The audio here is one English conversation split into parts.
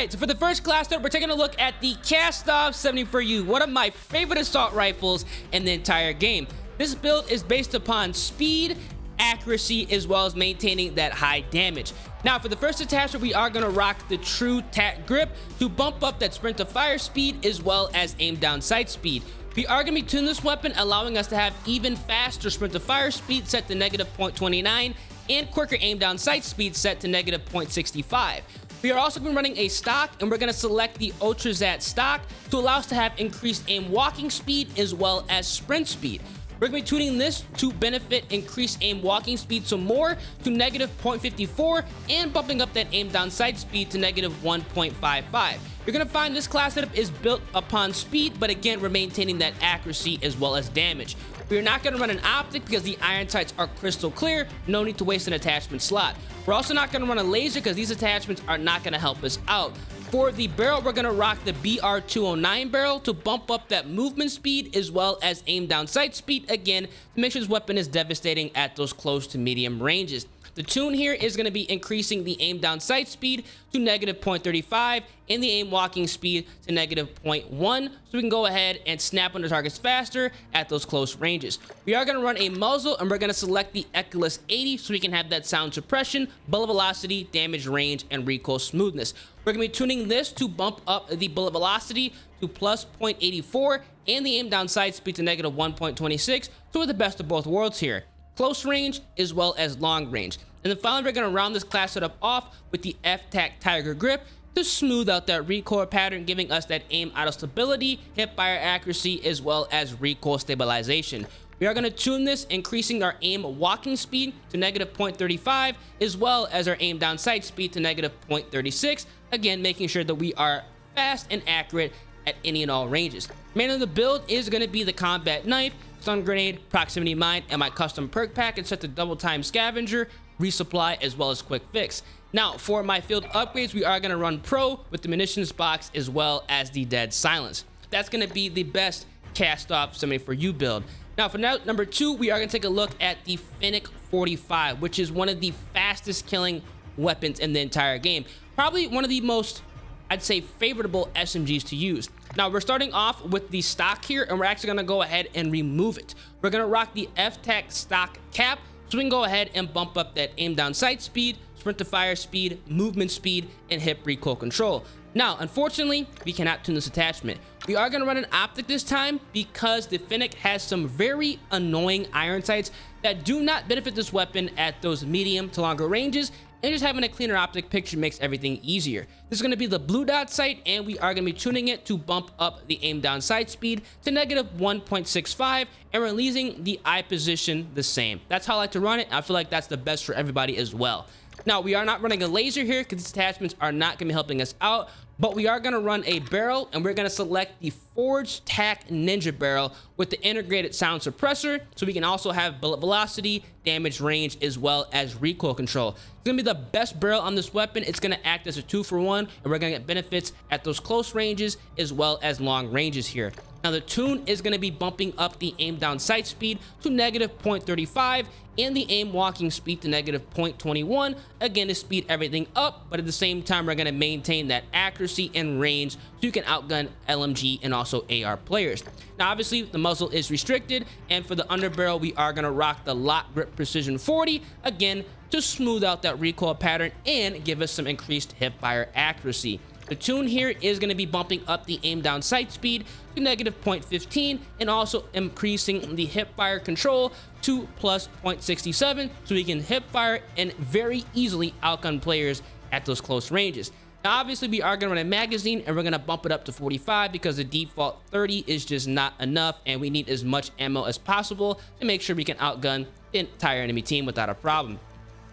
Alright, so for the first class setup, we're taking a look at the KASTOV 74U, one of my favorite assault rifles in the entire game. This build is based upon speed, accuracy, as well as maintaining that high damage. Now, for the first attachment, we are going to rock the true tack grip to bump up that sprint to fire speed as well as aim down sight speed. We are going to be tuning this weapon, allowing us to have even faster sprint to fire speed set to -0.29 and quicker aim down sight speed set to -0.65. We are also going to be running a stock, and we're going to select the UltraZat stock to allow us to have increased aim walking speed as well as sprint speed. We're going to be tuning this to benefit increased aim walking speed some more to -0.54 and bumping up that aim down sight speed to -1.55. You're going to find this class setup is built upon speed, but again, we're maintaining that accuracy as well as damage. We're not going to run an optic because the iron sights are crystal clear. No need to waste an attachment slot. We're also not going to run a laser because these attachments are not going to help us out. For the barrel, we're going to rock the BR209 barrel to bump up that movement speed as well as aim down sight speed, again, to make sure this weapon is devastating at those close to medium ranges. The tune here is going to be increasing the aim down sight speed to -0.35 and the aim walking speed to -0.1, so we can go ahead and snap on the targets faster at those close ranges. We are going to run a muzzle, and we're going to select the EXoticPSD 80 so we can have that sound suppression, bullet velocity, damage range, and recoil smoothness. We're going to be tuning this to bump up the bullet velocity to +0.84 and the aim down sight speed to -1.26, so we're the best of both worlds here. Close range as well as long range. And then finally, we're going to round this class setup off with the F-Tac Tiger Grip to smooth out that recoil pattern, giving us that aim idle stability, hip fire accuracy, as well as recoil stabilization. We are going to tune this, increasing our aim walking speed to -0.35, as well as our aim down sight speed to -0.36, again, making sure that we are fast and accurate at any and all ranges. Main of the build is going to be the combat knife, stun grenade, proximity mine, and my custom perk package set to double time scavenger, resupply, as well as quick fix. Now, for my field upgrades, we are going to run pro with the munitions box as well as the dead silence. That's going to be the best KASTOV 74U build. Now, for number 2, we are going to take a look at the FENNEC 45, which is one of the fastest killing weapons in the entire game. Probably one of the most, I'd say, favorable SMGs to use. Now, we're starting off with the stock here, and we're actually going to go ahead and remove it. We're going to rock the F-Tac stock cap, so we can go ahead and bump up that aim down sight speed, sprint to fire speed, movement speed, and hip recoil control. Now, unfortunately, we cannot tune this attachment. We are going to run an optic this time because the FENNEC has some very annoying iron sights that do not benefit this weapon at those medium to longer ranges, and just having a cleaner optic picture makes everything easier. This is going to be the blue dot sight, and we are going to be tuning it to bump up the aim down sight speed to -1.65, and we're leaving the eye position the same. That's how I like to run it. I feel like that's the best for everybody as well. Now, we are not running a laser here because these attachments are not going to be helping us out, but we are going to run a barrel, and we're going to select the Forged Tac Ninja barrel with the integrated sound suppressor, so we can also have bullet velocity, damage range, as well as recoil control. It's going to be the best barrel on this weapon. It's going to act as a 2-for-1, and we're going to get benefits at those close ranges as well as long ranges here. Now, the tune is going to be bumping up the aim down sight speed to -0.35 and the aim walking speed to -0.21, again to speed everything up, but at the same time we're going to maintain that accuracy and range so you can outgun LMG and also AR players. Now, obviously the muzzle is restricted, and for the underbarrel we are going to rock the Lock Grip Precision 40, again to smooth out that recoil pattern and give us some increased hip fire accuracy. The tune here is going to be bumping up the aim down sight speed to -0.15 and also increasing the hip fire control to +0.67 so we can hip fire and very easily outgun players at those close ranges. Now, obviously, we are going to run a magazine, and we're going to bump it up to 45 because the default 30 is just not enough, and we need as much ammo as possible to make sure we can outgun the entire enemy team without a problem.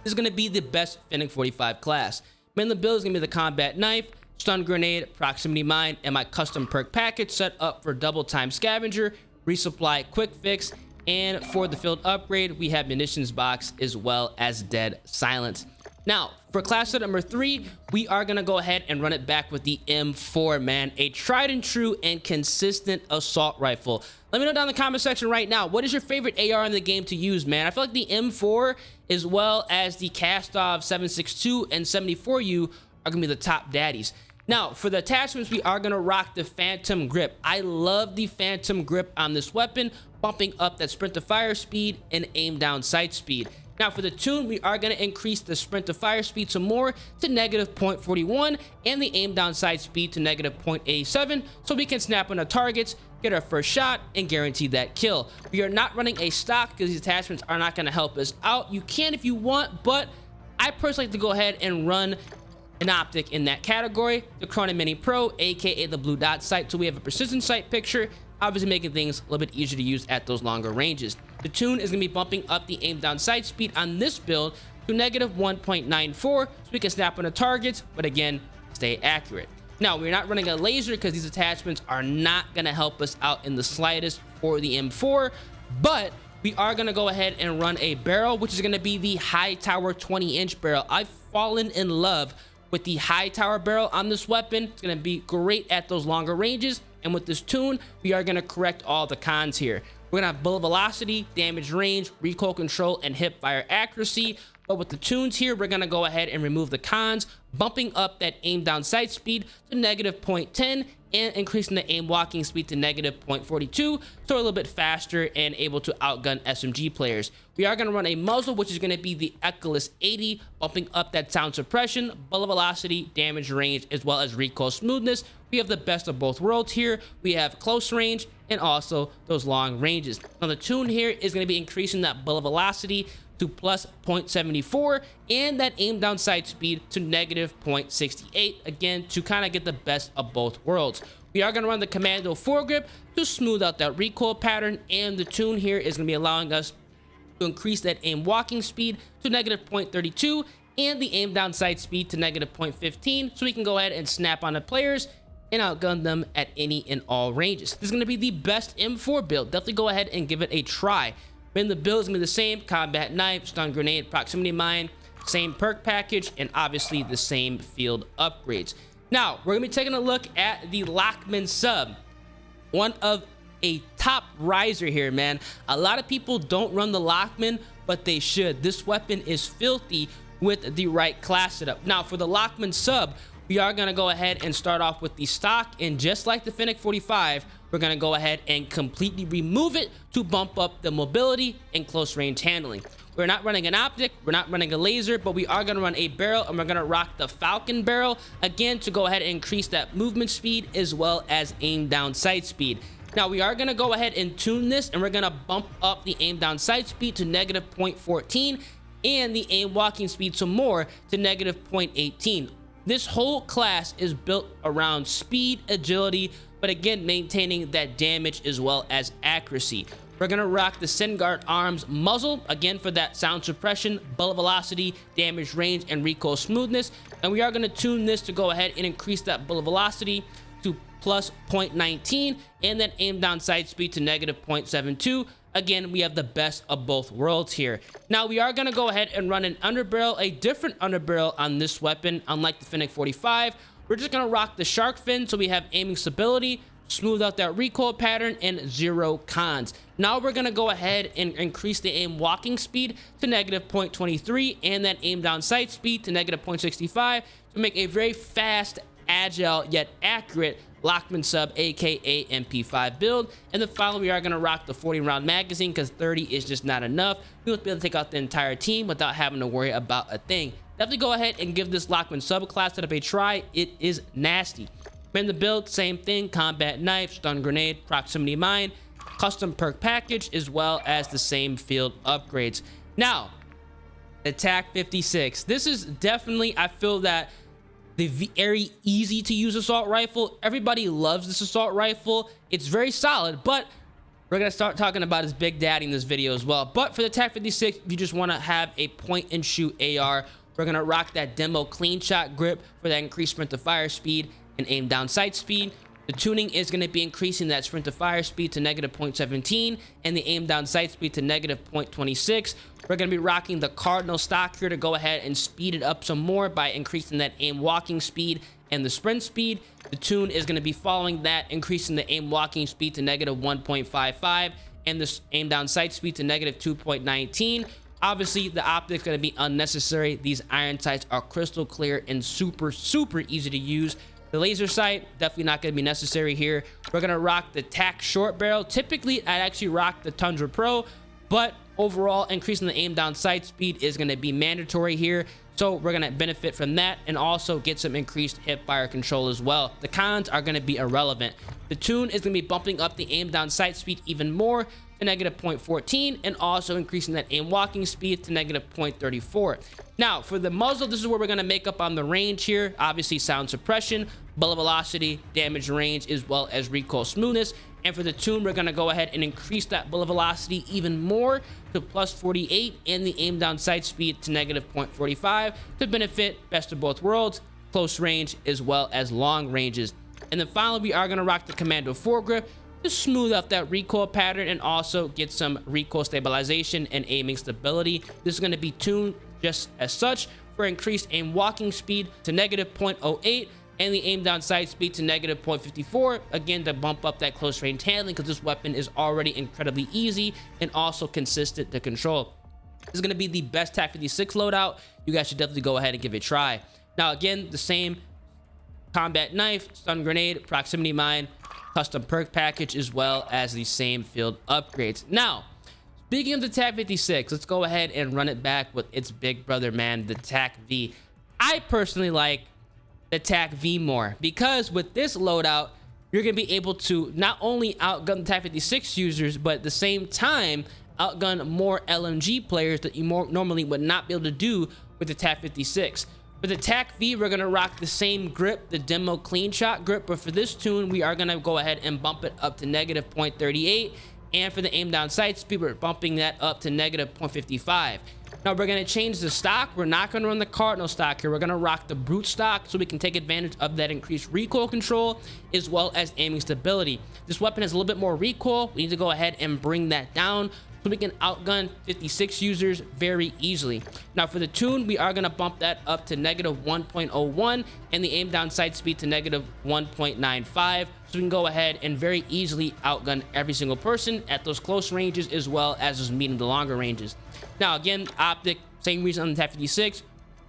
This is going to be the best FENNEC 45 class. Main of the build is going to be the combat knife, stun grenade, proximity mine, and my custom perk package set up for double time scavenger, resupply, quick fix, and for the field upgrade, we have munitions box as well as dead silence. Now, for class set number 3, we are going to go ahead and run it back with the M4, man. A tried and true and consistent assault rifle. Let me know down in the comment section right now, what is your favorite AR in the game to use, man? I feel like the M4 as well as the KASTOV 762 and 74U are going to be the top daddies. Now, for the attachments, we are going to rock the Phantom Grip. I love the Phantom Grip on this weapon, bumping up that sprint to fire speed and aim down sight speed. Now, for the tune, we are going to increase the sprint to fire speed some more to negative 0.41 and the aim down sight speed to negative 0.87, so we can snap on the targets, get our first shot, and guarantee that kill. We are not running a stock because these attachments are not going to help us out. You can if you want, but I personally like to go ahead and run an optic in that category, the Chrono Mini Pro, aka the blue dot sight, so we have a precision sight picture, obviously making things a little bit easier to use at those longer ranges. The tune is going to be bumping up the aim down sight speed on this build to negative 1.94, so we can snap on the targets, but again, stay accurate. Now, we're not running a laser because these attachments are not going to help us out in the slightest for the M4, but we are going to go ahead and run a barrel, which is going to be the high tower 20-inch barrel. I've fallen in love with the high tower barrel on this weapon. It's going to be great at those longer ranges, and with this tune, we are going to correct all the cons here. We're going to have bullet velocity, damage range, recoil control, and hip fire accuracy. But with the tunes here, we're going to go ahead and remove the cons, bumping up that aim down sight speed to negative 0.10 and increasing the aim walking speed to negative 0.42, so we're a little bit faster and able to outgun SMG players. We are going to run a muzzle, which is going to be the EXoticPSD 80, bumping up that sound suppression, bullet velocity, damage range, as well as recoil smoothness. We have the best of both worlds here. We have close range and also those long ranges. Now, the tune here is going to be increasing that bullet velocity to plus 0.74 and that aim down sight speed to negative 0.68, again to kind of get the best of both worlds. We are going to run the Commando foregrip to smooth out that recoil pattern, and the tune here is going to be allowing us to increase that aim walking speed to negative 0.32 and the aim down sight speed to negative 0.15, so we can go ahead and snap on the players and outgun them at any and all ranges. This is going to be the best M4 build. Definitely go ahead and give it a try. Then the build is going to be the same: combat knife, stun grenade, proximity mine, same perk package, and obviously the same field upgrades. Now, we're going to be taking a look at the LACHMANN sub, one of a top riser here, man. A lot of people don't run the LACHMANN, but they should. This weapon is filthy with the right class setup. Now, for the LACHMANN sub, we are going to go ahead and start off with the stock, and just like the FENNEC 45, we're going to go ahead and completely remove it to bump up the mobility and close range handling. We're not running an optic, we're not running a laser, but we are going to run a barrel, and we're going to rock the Falcon barrel, again, to go ahead and increase that movement speed as well as aim down sight speed. Now, we are going to go ahead and tune this, and we're going to bump up the aim down sight speed to negative 0.14 and the aim walking speed some more to negative 0.18. This whole class is built around speed, agility, but again, maintaining that damage as well as accuracy. We're going to rock the Sengard Arms muzzle, again for that sound suppression, bullet velocity, damage range, and recoil smoothness. And we are going to tune this to go ahead and increase that bullet velocity to plus 0.19 and then aim down sight speed to negative 0.72. Again, we have the best of both worlds here. Now, we are going to go ahead and run an underbarrel, a different underbarrel on this weapon. Unlike the FENNEC 45, we're just going to rock the shark fin, so we have aiming stability, smooth out that recoil pattern, and zero cons. Now we're going to go ahead and increase the aim walking speed to negative 0.23 and then aim down sight speed to negative 0.65 to make a very fast, agile, yet accurate LACHMANN sub, aka MP5 build. And then finally, we are going to rock the 40-round magazine because 30 is just not enough. We won't be able to take out the entire team without having to worry about a thing. Definitely go ahead and give this LACHMANN sub class setup a try. It is nasty. In the build, same thing: combat knife, stun grenade, proximity mine, custom perk package, as well as the same field upgrades. Now, attack 56. This is definitely, I feel that, the very easy to use assault rifle. Everybody loves this assault rifle. It's very solid, but we're gonna start talking about his big daddy in this video as well. But for the attack 56, if you just want to have a point and shoot AR, we're gonna rock that demo clean shot grip for that increased sprint to fire speed and aim down sight speed. The tuning is going to be increasing that sprint to fire speed to negative 0.17 and the aim down sight speed to negative 0.26. We're going to be rocking the Cardinal stock here to go ahead and speed it up some more by increasing that aim walking speed and the sprint speed. The tune is going to be following that, increasing the aim walking speed to negative 1.55 and the aim down sight speed to negative 2.19. Obviously, the optics going to be unnecessary. These iron sights are crystal clear and super easy to use. The laser sight, definitely not going to be necessary here. We're going to rock the TAC short barrel. Typically, I'd actually rock the Tundra Pro, but overall, increasing the aim down sight speed is going to be mandatory here. So we're going to benefit from that and also get some increased hip fire control as well. The cons are going to be irrelevant. The tune is going to be bumping up the aim down sight speed even more to negative 0.14 and also increasing that aim walking speed to negative 0.34. Now for the muzzle, this is where we're going to make up on the range here. Obviously sound suppression, bullet velocity, damage range, as well as recoil smoothness. And for the tune, we're going to go ahead and increase that bullet velocity even more to plus 48 and the aim down sight speed to negative 0.45 to benefit best of both worlds, close range as well as long ranges. And then finally, we are going to rock the Commando foregrip to smooth out that recoil pattern and also get some recoil stabilization and aiming stability. This is going to be tuned just as such for increased aim walking speed to negative 0.08 and the aim down sight speed to negative 0.54, again to bump up that close range handling because this weapon is already incredibly easy and also consistent to control. This is going to be the best TAC 56 loadout. You guys should definitely go ahead and give it a try. Now again, the same combat knife, stun grenade, proximity mine, custom perk package, as well as the same field upgrades. Now, speaking of the TAC 56, let's go ahead and run it back with its big brother, man, the TAC V. I personally like the TAC V more because with this loadout, you're going to be able to not only outgun the TAC 56 users, but at the same time, outgun more LMG players that you normally would not be able to do with the TAC 56. For the TAC V, we're going to rock the same grip, the demo clean shot grip, but for this tune, we are going to go ahead and bump it up to negative 0.38. And for the aim down sight speed, we're bumping that up to negative 0.55. Now we're going to change the stock. We're not going to run the Cardinal stock here. We're going to rock the Brute stock so we can take advantage of that increased recoil control as well as aiming stability. This weapon has a little bit more recoil. We need to go ahead and bring that down so we can outgun 56 users very easily. Now for the tune, we are going to bump that up to negative 1.01 and the aim down sight speed to negative 1.95. So we can go ahead and very easily outgun every single person at those close ranges as well as those medium to longer ranges. Now again, optic, same reason on the TAC 56,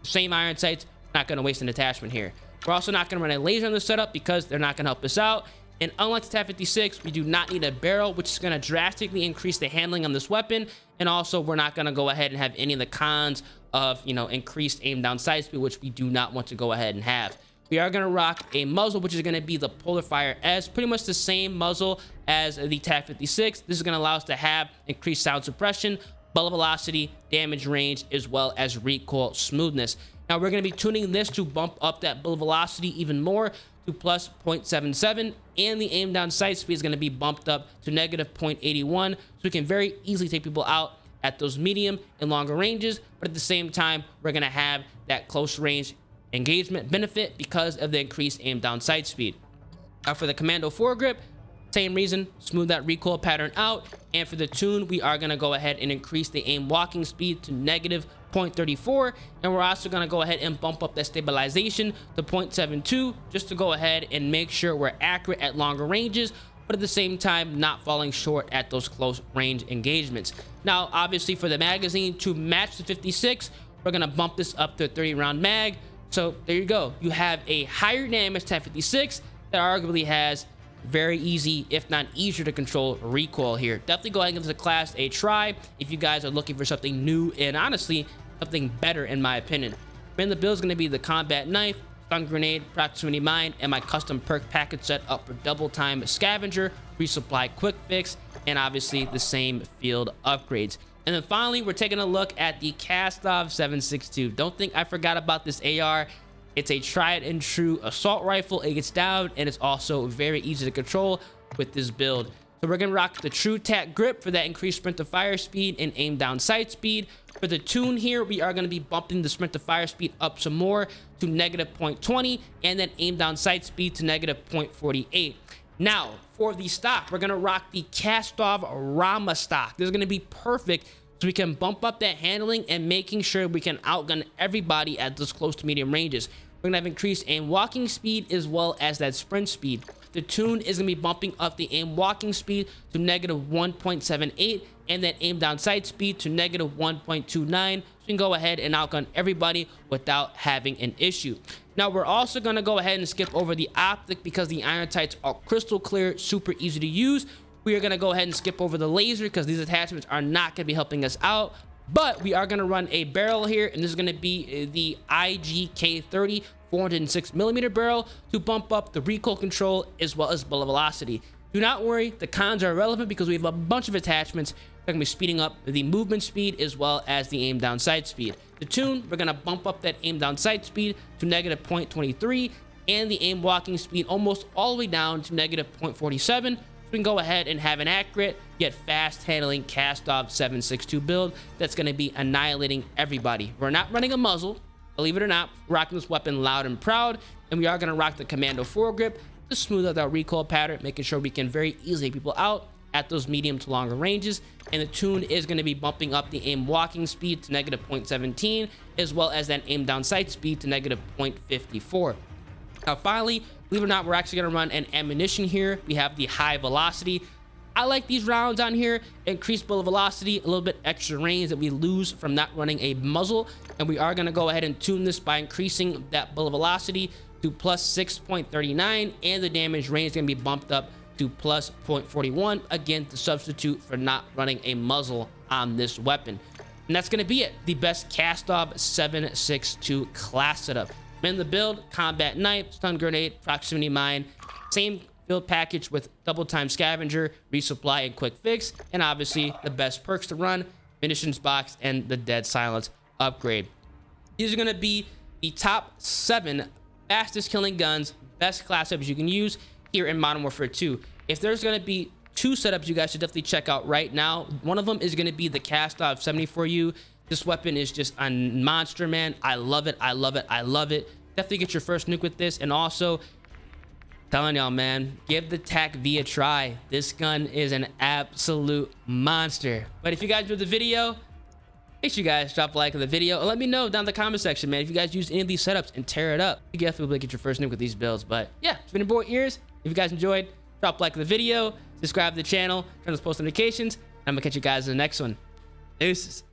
same iron sights, not going to waste an attachment here. We're also not going to run a laser on the setup because they're not going to help us out. And unlike the TAC 56, we do not need a barrel, which is going to drastically increase the handling on this weapon. And also, we're not going to go ahead and have any of the cons of, increased aim down sight speed, which we do not want to go ahead and have. We are going to rock a muzzle, which is going to be the Polar Fire S, pretty much the same muzzle as the TAC 56. This is going to allow us to have increased sound suppression, bullet velocity, damage range, as well as recoil smoothness. Now we're going to be tuning this to bump up that bullet velocity even more to plus 0.77, and the aim down sight speed is going to be bumped up to negative 0.81, so we can very easily take people out at those medium and longer ranges, but at the same time, we're going to have that close range engagement benefit because of the increased aim down sight speed. Now for the Commando foregrip, same reason, smooth that recoil pattern out. And for the tune, we are going to go ahead and increase the aim walking speed to negative 0.34. And we're also going to go ahead and bump up that stabilization to 0.72 just to go ahead and make sure we're accurate at longer ranges, but at the same time, not falling short at those close range engagements. Now, obviously for the magazine, to match the 56, we're going to bump this up to a 30 round mag. So there you go. You have a higher damage TAC 56 that arguably has very easy, if not easier to control recoil here. Definitely go ahead and give this a class a try if you guys are looking for something new and honestly something better in my opinion. Man, the build is going to be the combat knife, stun grenade, proximity mine, and my custom perk package set up for double time scavenger, resupply quick fix, and obviously the same field upgrades. And then finally, we're taking a look at the KASTOV 7.62. Don't think I forgot about this AR. It's a tried and true assault rifle. It gets down and it's also very easy to control with this build. So we're going to rock the True Tac grip for that increased sprint to fire speed and aim down sight speed. For the tune here, we are going to be bumping the sprint to fire speed up some more to negative 0.20 and then aim down sight speed to negative 0.48. Now, for the stock, we're going to rock the KASTOV Rama stock. This is going to be perfect so we can bump up that handling and making sure we can outgun everybody at those close to medium ranges. We're going to have increased aim walking speed as well as that sprint speed. The tune is going to be bumping up the aim walking speed to negative 1.78 and that aim down sight speed to negative 1.29. So you can go ahead and outgun everybody without having an issue. Now we're also going to go ahead and skip over the optic because the iron sights are crystal clear, super easy to use. We are going to go ahead and skip over the laser because these attachments are not going to be helping us out. But we are going to run a barrel here, and this is going to be the IGK30 406mm barrel to bump up the recoil control as well as bullet velocity. Do not worry, the cons are irrelevant because we have a bunch of attachments that are going to be speeding up the movement speed as well as the aim down sight speed. The tune, we're going to bump up that aim down sight speed to negative 0.23 and the aim walking speed almost all the way down to negative 0.47. We can go ahead and have an accurate yet fast handling KASTOV 762 build that's going to be annihilating everybody. We're not running a muzzle, believe it or not. We're rocking this weapon loud and proud, and we are going to rock the commando foregrip to smooth out that recoil pattern, making sure we can very easily take people out at those medium to longer ranges. And the tune is going to be bumping up the aim walking speed to negative 0.17 as well as that aim down sight speed to negative 0.54. Now finally, believe it or not, we're actually going to run an ammunition here. We have the high velocity. I like these rounds on here. Increased bullet velocity, a little bit extra range that we lose from not running a muzzle. And we are going to go ahead and tune this by increasing that bullet velocity to plus 6.39, and the damage range is going to be bumped up to plus 0.41, again to substitute for not running a muzzle on this weapon. And that's going to be it. The best KASTOV 762 class setup. In the build, combat knife, stun grenade, proximity mine, same build package with double time scavenger, resupply, and quick fix, and obviously the best perks to run, munitions box, and the dead silence upgrade. These are going to be the top 7 fastest killing guns, best class setups you can use here in Modern Warfare 2. If there's going to be 2 setups you guys should definitely check out right now, one of them is going to be the KASTOV 74U. This weapon is just a monster, man. I love it. I love it. I love it. Definitely get your first nuke with this. And also, telling y'all, man, give the TAC-V a try. This gun is an absolute monster. But if you guys enjoyed the video, make sure you guys drop a like on the video and let me know down in the comment section, man, if you guys use any of these setups and tear it up. You definitely will get your first nuke with these builds. But yeah, it's been your boy Ears. If you guys enjoyed, drop a like on the video, subscribe to the channel, turn on those post notifications, and I'm gonna catch you guys in the next one. Deuces.